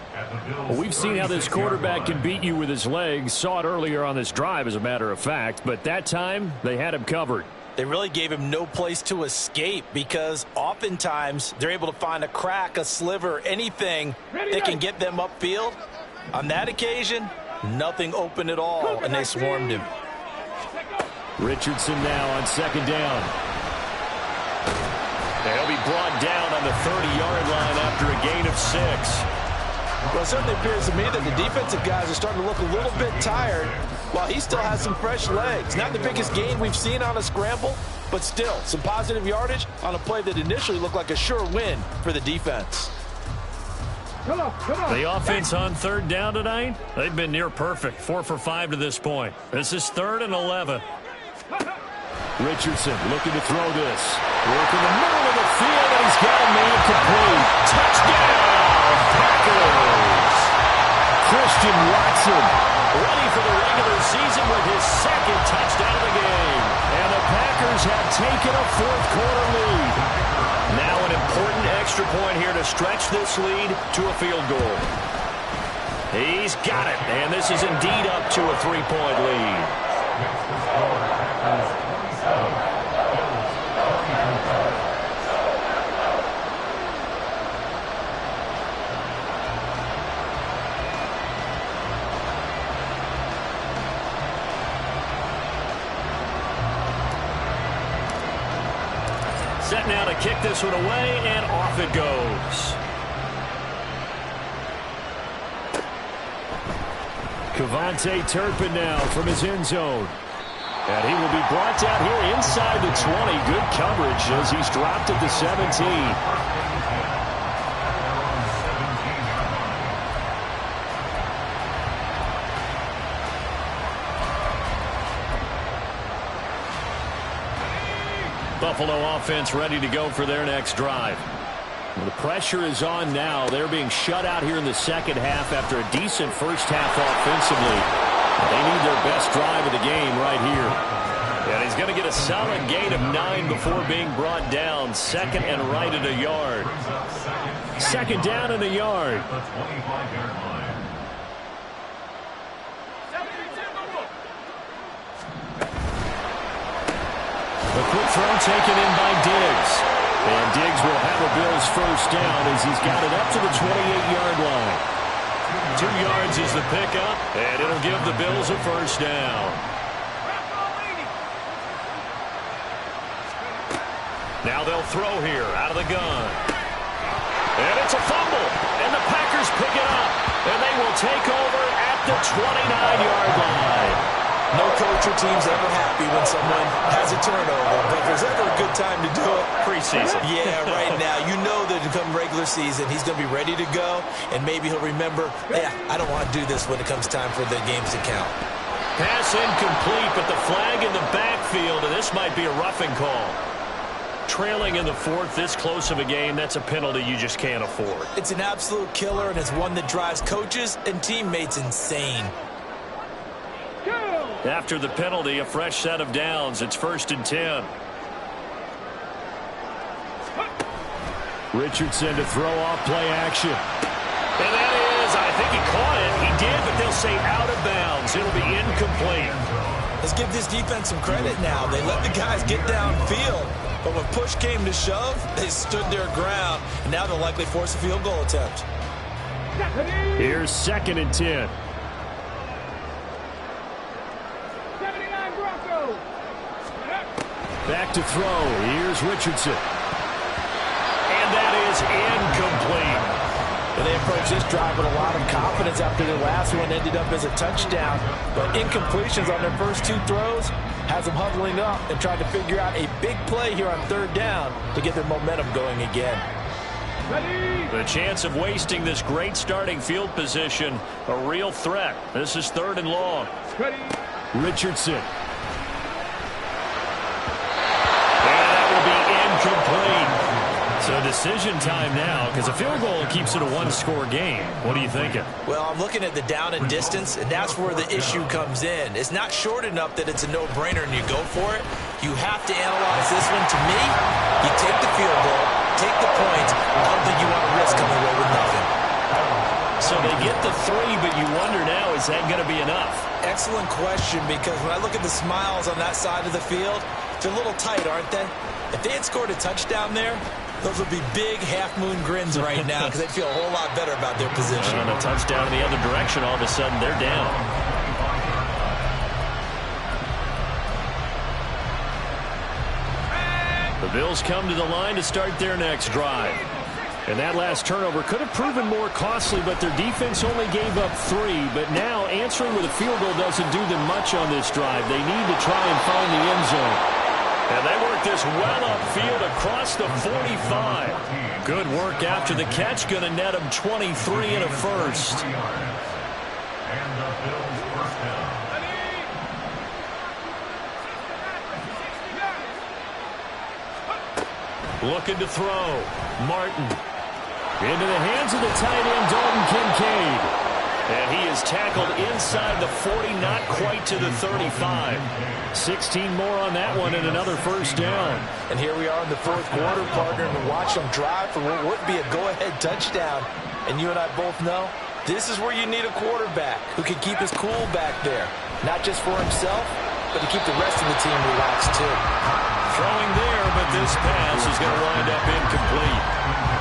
Well, we've seen how this quarterback can beat you with his legs. Saw it earlier on this drive, as a matter of fact. But that time, they had him covered. They really gave him no place to escape because oftentimes they're able to find a crack, a sliver, anything that can get them upfield. On that occasion, nothing open at all, and they swarmed him. Richardson now on 2nd down. They'll be brought down on the 30-yard line after a gain of 6. Well, it certainly appears to me that the defensive guys are starting to look a little bit tired while he still has some fresh legs. Not the biggest gain we've seen on a scramble, but still some positive yardage on a play that initially looked like a sure win for the defense. Come on. The offense on 3rd down tonight, they've been near perfect. 4 for 5 to this point. This is 3rd and 11. Richardson looking to throw this. Working the middle of the field, and he's got a man complete. Touchdown, Packers! Christian Watson Ready for the regular season with his 2nd touchdown of the game. And the Packers have taken a 4th quarter lead. Now an important extra point here to stretch this lead to a field goal. He's got it, and this is indeed up to a 3-point lead. Set now to kick this one away, and off it goes. Kevontae Turpin now from his end zone. And he will be brought down here inside the 20. Good coverage as he's dropped at the 17. Buffalo offense ready to go for their next drive. Well, the pressure is on now. They're being shut out here in the 2nd half after a decent first half offensively. They need their best drive of the game right here. And he's going to get a solid gain of 9 before being brought down. 2nd and right at a yard. 2nd down and a yard. The quick throw taken in by Diggs. And Diggs will have a Bills first down as he's got it up to the 28-yard line. 2 yards is the pickup, and it'll give the Bills a first down. Now they'll throw here out of the gun. And it's a fumble, and the Packers pick it up, and they will take over at the 29-yard line. No coach or team's ever happy when someone has a turnover, but if there's ever a good time to do it, preseason. Yeah, right now. You know that come regular season, he's going to be ready to go, and maybe he'll remember, yeah, I don't want to do this when it comes time for the games to count. Pass incomplete, but the flag in the backfield, and this might be a roughing call. Trailing in the fourth, this close of a game, that's a penalty you just can't afford. It's an absolute killer, and it's one that drives coaches and teammates insane. After the penalty, a fresh set of downs. It's 1st and 10. Richardson to throw off play action. And that is, I think he caught it. He did, but they'll say out of bounds. It'll be incomplete. Let's give this defense some credit now. They let the guys get downfield, but when push came to shove, they stood their ground, and now they'll likely force a field goal attempt. Here's 2nd and 10. 79 Broncos. Back to throw. Here's Richardson. And that is incomplete. And they approach this drive with a lot of confidence after their last one ended up as a touchdown. But incompletions on their first 2 throws has them huddling up and trying to figure out a big play here on 3rd down to get their momentum going again. The chance of wasting this great starting field position, a real threat. This is 3rd and long. Richardson. And that will be incomplete. So decision time now, because a field goal keeps it a 1-score game. What are you thinking? Well, I'm looking at the down and distance, and that's where the issue comes in. It's not short enough that it's a no-brainer and you go for it. You have to analyze this one. To me, you take the field goal, take the points. I don't think you want to risk coming away with nothing. So they get the 3, but you wonder now, is that going to be enough? Excellent question, because when I look at the smiles on that side of the field, they're a little tight, aren't they? If they had scored a touchdown there, those would be big half-moon grins right now because they'd feel a whole lot better about their position. And a touchdown in the other direction, all of a sudden they're down. The Bills come to the line to start their next drive. And that last turnover could have proven more costly, but their defense only gave up 3. But now answering with a field goal doesn't do them much on this drive. They need to try and find the end zone. And they work this well upfield across the 45. Good work after the catch. Going to net them 23 and a first. And the Bills first down. Looking to throw. Martin. Into the hands of the tight end, Dalton Kincaid. And he is tackled inside the 40, not quite to the 35. 16 more on that one and another first down. And here we are in the 4th quarter, partner, and watch them drive for what would be a go-ahead touchdown. And you and I both know this is where you need a quarterback who can keep his cool back there. Not just for himself, but to keep the rest of the team relaxed too. Throwing there, but this pass is going to wind up incomplete.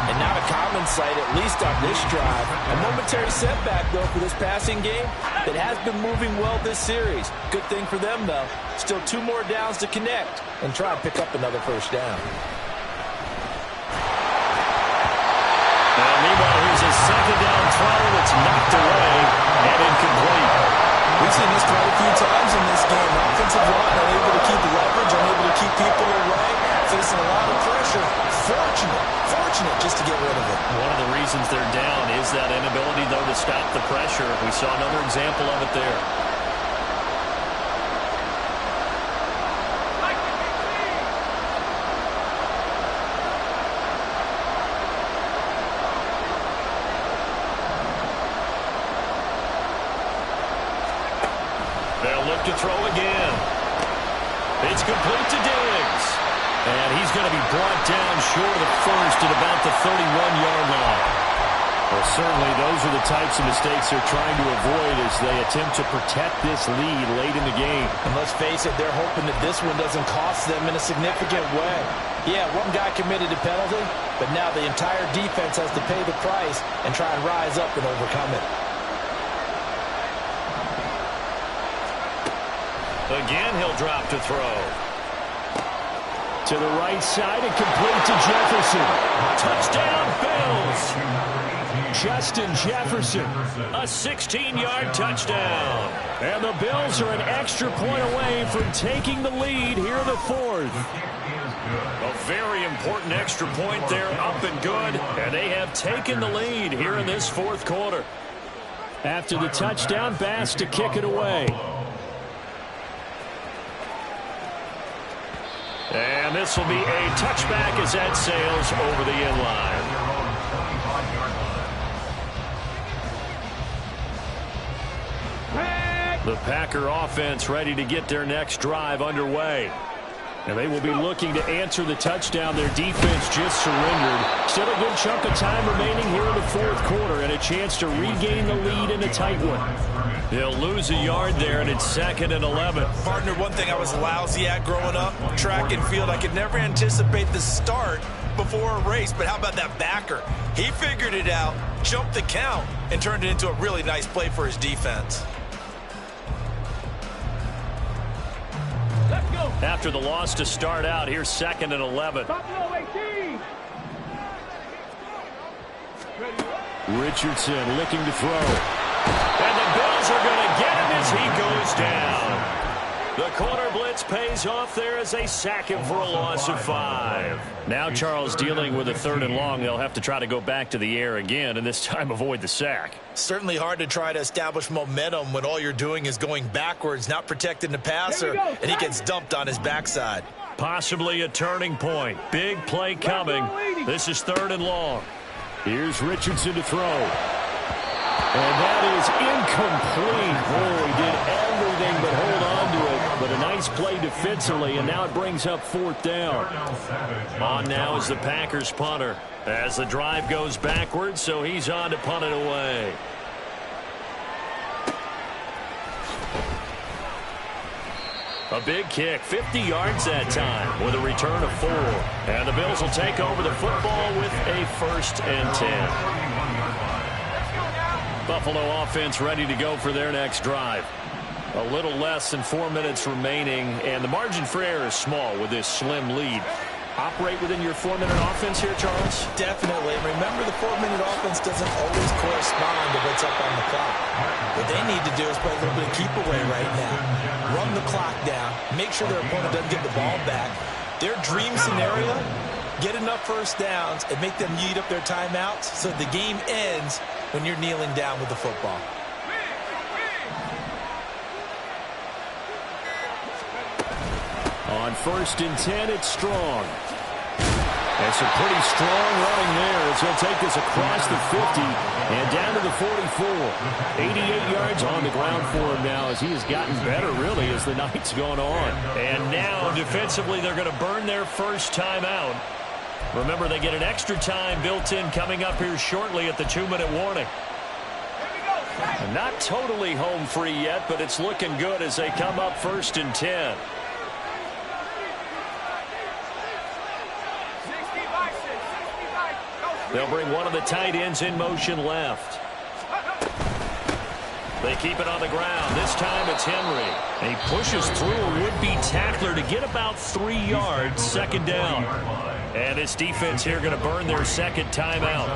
And not a common sight, at least on this drive. A momentary setback, though, for this passing game that has been moving well this series. Good thing for them, though. Still 2 more downs to connect and try and pick up another first down. And meanwhile, here's a 2nd down throw that's knocked away and incomplete. We've seen this quite a few times in this game. Offensive line unable to keep leverage, unable to keep people away, facing a lot of pressure. Fortunate just to get rid of it. One of the reasons they're down is that inability, though, to stop the pressure. We saw another example of it there. They'll look to throw again. It's complete to Diggs. And he's going to be brought down short of the first at about the 31-yard line. Well, certainly those are the types of mistakes they're trying to avoid as they attempt to protect this lead late in the game. And let's face it, they're hoping that this one doesn't cost them in a significant way. Yeah, one guy committed a penalty, but now the entire defense has to pay the price and try and rise up and overcome it. Again, he'll drop to throw. To the right side and complete to Jefferson. Touchdown, Bills. Justin Jefferson, a 16-yard touchdown. And the Bills are an extra point away from taking the lead here in the 4th. A very important extra point there, up and good. And they have taken the lead here in this 4th quarter. After the touchdown, Bass to kick it away. And this will be a touchback as that sails over the inline. The Packer offense ready to get their next drive underway. And they will be looking to answer the touchdown their defense just surrendered. Still a good chunk of time remaining here in the fourth quarter and a chance to regain the lead in a tight one. They'll lose a yard there, and it's 2nd and 11. Partner, one thing I was lousy at growing up, track and field, I could never anticipate the start before a race. But how about that backer? He figured it out, jumped the count, and turned it into a really nice play for his defense. After the loss to start out, here's 2nd and 11. Richardson looking to throw. And the Bills are going to get him as he goes down. The corner blitz pays off there as they sack him for a loss of 5. Now Charles dealing with a 3rd and long. They'll have to try to go back to the air again, and this time avoid the sack. Certainly hard to try to establish momentum when all you're doing is going backwards, not protecting the passer, and he gets dumped on his backside. Possibly a turning point. Big play coming. This is 3rd and long. Here's Richardson to throw. And that is incomplete. Oh, he did everything but hold on to it. But a nice play defensively, and now it brings up 4th down. On now is the Packers punter. As the drive goes backwards, so he's on to punt it away. A big kick, 50 yards that time with a return of 4. And the Bills will take over the football with a 1st and 10. Buffalo offense ready to go for their next drive. A little less than 4 minutes remaining, and the margin for error is small with this slim lead. Operate within your 4-minute offense here, Charles? Definitely. Remember, the 4-minute offense doesn't always correspond to what's up on the clock. What they need to do is play a little bit of keep away right now. Run the clock down. Make sure their opponent doesn't get the ball back. Their dream scenario, get enough first downs and make them eat up their timeouts so the game ends when you're kneeling down with the football. On 1st and 10, it's Strong. That's a pretty strong running there as he'll take this across the 50 and down to the 44. 88 yards on the ground for him now as he has gotten better, really, as the night's gone on. And now, defensively, they're going to burn their first timeout. Remember, they get an extra time built in coming up here shortly at the 2-minute warning. Not totally home free yet, but it's looking good as they come up 1st and 10. They'll bring one of the tight ends in motion left. They keep it on the ground. This time it's Henry. And he pushes through a would-be tackler to get about 3 yards, 2nd down. And this defense here going to burn their 2nd timeout.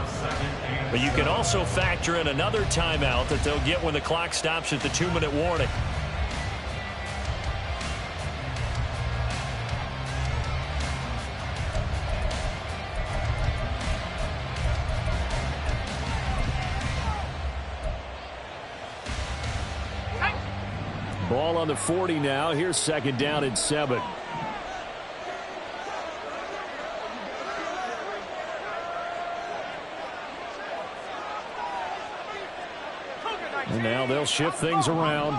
But you can also factor in another timeout that they'll get when the clock stops at the 2-minute warning. Ball on the 40 now. Here's 2nd down and 7. And now they'll shift things around.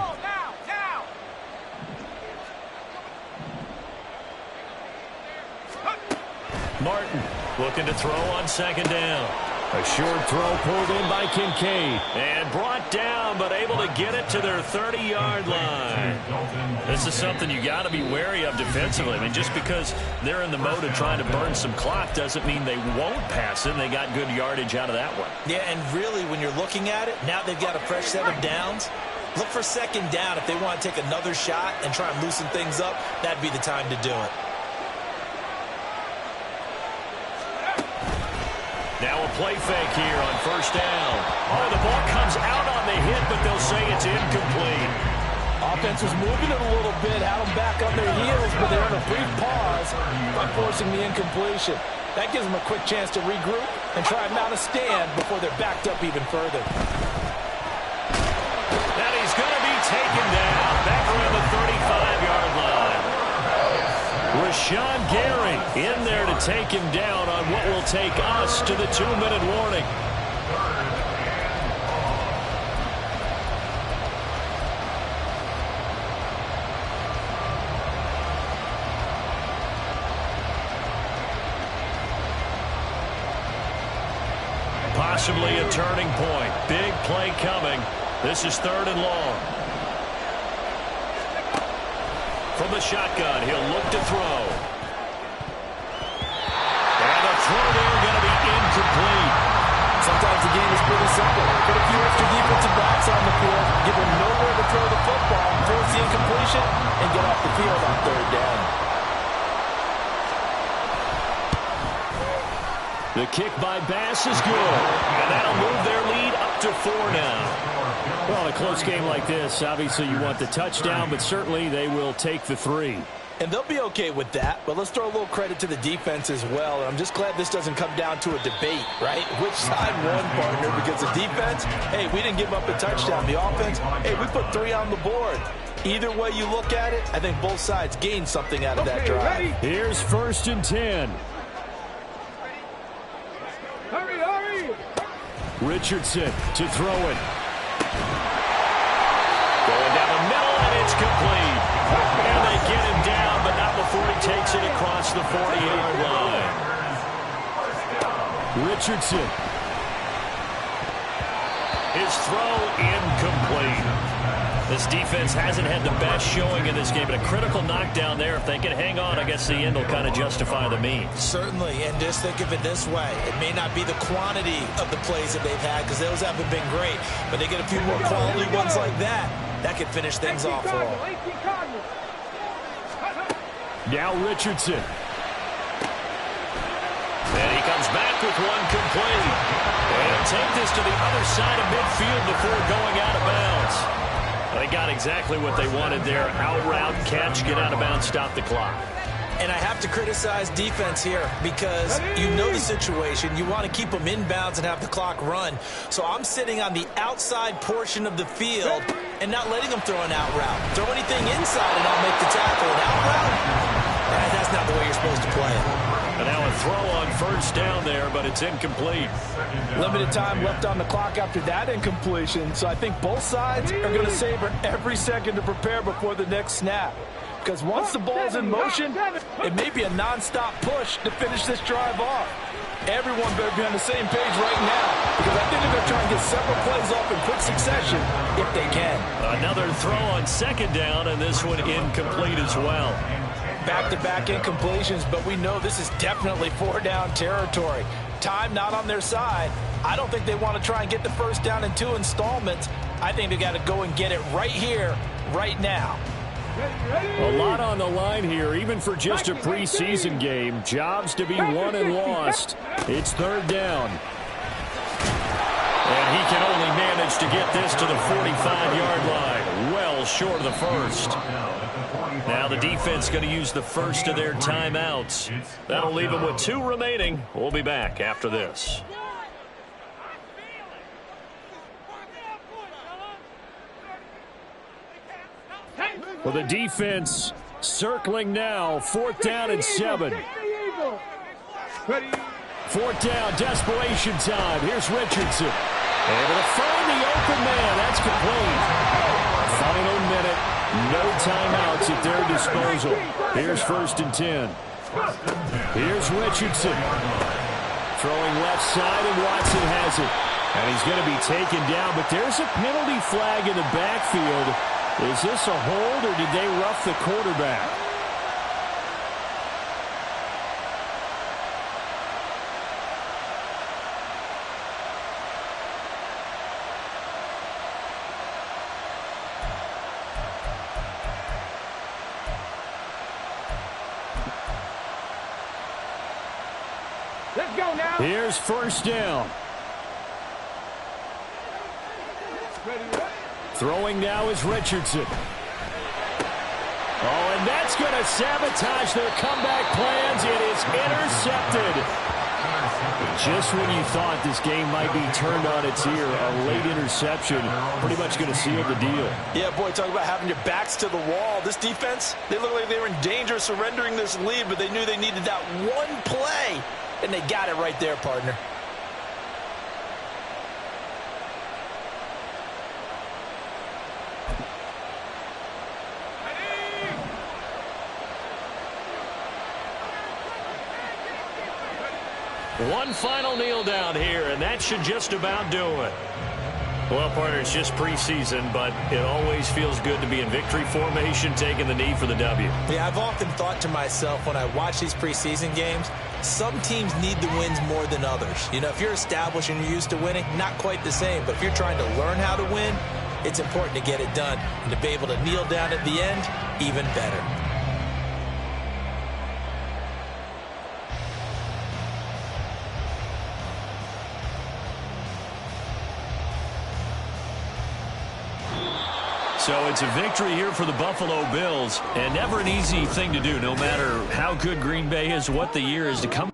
Martin looking to throw on 2nd down. A short throw pulled in by Kincaid. And brought down, but able to get it to their 30-yard line. This is something you got to be wary of defensively. I mean, just because they're in the mode of trying to burn some clock doesn't mean they won't pass it. And they got good yardage out of that one. Yeah, and really, when you're looking at it, now they've got a fresh set of downs. Look for 2nd down if they want to take another shot and try and loosen things up. That'd be the time to do it. Now a play fake here on 1st down. Oh, the ball comes out on the hit, but they'll say it's incomplete. Offense was moving it a little bit, had them back on their heels, but they're in a brief pause by forcing the incompletion. That gives them a quick chance to regroup and try and mount a stand before they're backed up even further. And he's going to be taken down back around the 35-yard line. Rashawn Gary in there to take him down on what will take us to the 2-minute warning. Possibly a turning point. Big play coming. This is 3rd and long. From the shotgun, he'll look to throw. And the throw there going to be incomplete. Sometimes the game is pretty simple. Put a few extra defensive backs on the field, give them nowhere to throw the football, force the incompletion, and get off the field on 3rd down. The kick by Bass is good. And that'll move their lead up to 4 now. Well, in a close game like this, obviously you want the touchdown, but certainly they will take the 3. And they'll be okay with that, but let's throw a little credit to the defense as well. I'm just glad this doesn't come down to a debate, right? Which side won, partner? Because the defense, hey, we didn't give up a touchdown. The offense, hey, we put 3 on the board. Either way you look at it, I think both sides gained something out of that drive. Here's 1st and 10. Hurry, hurry! Richardson to throw it. Going down the middle, and it's complete. And they get him down, but not before he takes it across the 40-yard line. Richardson. His throw incomplete. This defense hasn't had the best showing in this game, but a critical knockdown there. If they can hang on, I guess the end will kind of justify the means. Certainly, and just think of it this way. It may not be the quantity of the plays that they've had, because those haven't been great, but they get a few more quality ones like that. That could finish things off for them. Now Richardson. And he comes back with one complete. And take this to the other side of midfield before going out of bounds. They got exactly what they wanted there. Out route, catch, get out of bounds, stop the clock. And I have to criticize defense here because you know the situation. You want to keep them inbounds and have the clock run. So I'm sitting on the outside portion of the field and not letting them throw an out route. Throw anything inside and I'll make the tackle. An out route? That's not the way you're supposed to play it. And now a throw on 1st down there, but it's incomplete. Limited time left on the clock after that incompletion, so I think both sides are going to savor every second to prepare before the next snap. Because once the ball's in motion, it may be a non-stop push to finish this drive off. Everyone better be on the same page right now, because I think they're going to try and get several plays off in quick succession if they can. Another throw on 2nd down, and this one incomplete as well. Back-to-back incompletions, but we know this is definitely 4-down territory. Time not on their side. I don't think they want to try and get the 1st down in 2 installments. I think they got to go and get it right here, right now. A lot on the line here, even for just a preseason game. Jobs to be won and lost. It's 3rd down. And he can only manage to get this to the 45-yard line. Well short of the 1st. Now the defense going to use the 1st of their timeouts. That'll leave them with 2 remaining. We'll be back after this. Well, the defense circling now. 4th down and 7. 4th down, desperation time. Here's Richardson. Able to find the open man. That's complete. Final minute. No timeouts at their disposal. Here's 1st and 10. Here's Richardson. Throwing left side, and Watson has it. And he's going to be taken down, but there's a penalty flag in the backfield. Is this a hold, or did they rough the quarterback? Let's go now. Here's 1st down. Throwing now is Richardson. Oh, and that's going to sabotage their comeback plans. It is intercepted. Just when you thought this game might be turned on its ear, a late interception pretty much going to seal the deal. Yeah, boy, talk about having your backs to the wall. This defense, they look like they were in danger of surrendering this lead, but they knew they needed that one play, and they got it right there, partner. One final kneel down here, and that should just about do it. Well, partner, it's just preseason, but it always feels good to be in victory formation, taking the knee for the W. Yeah, I've often thought to myself when I watch these preseason games, some teams need the wins more than others. You know, if you're established and you're used to winning, not quite the same. But if you're trying to learn how to win, it's important to get it done. And to be able to kneel down at the end, even better. So it's a victory here for the Buffalo Bills, and never an easy thing to do, no matter how good Green Bay is, what the year is to come.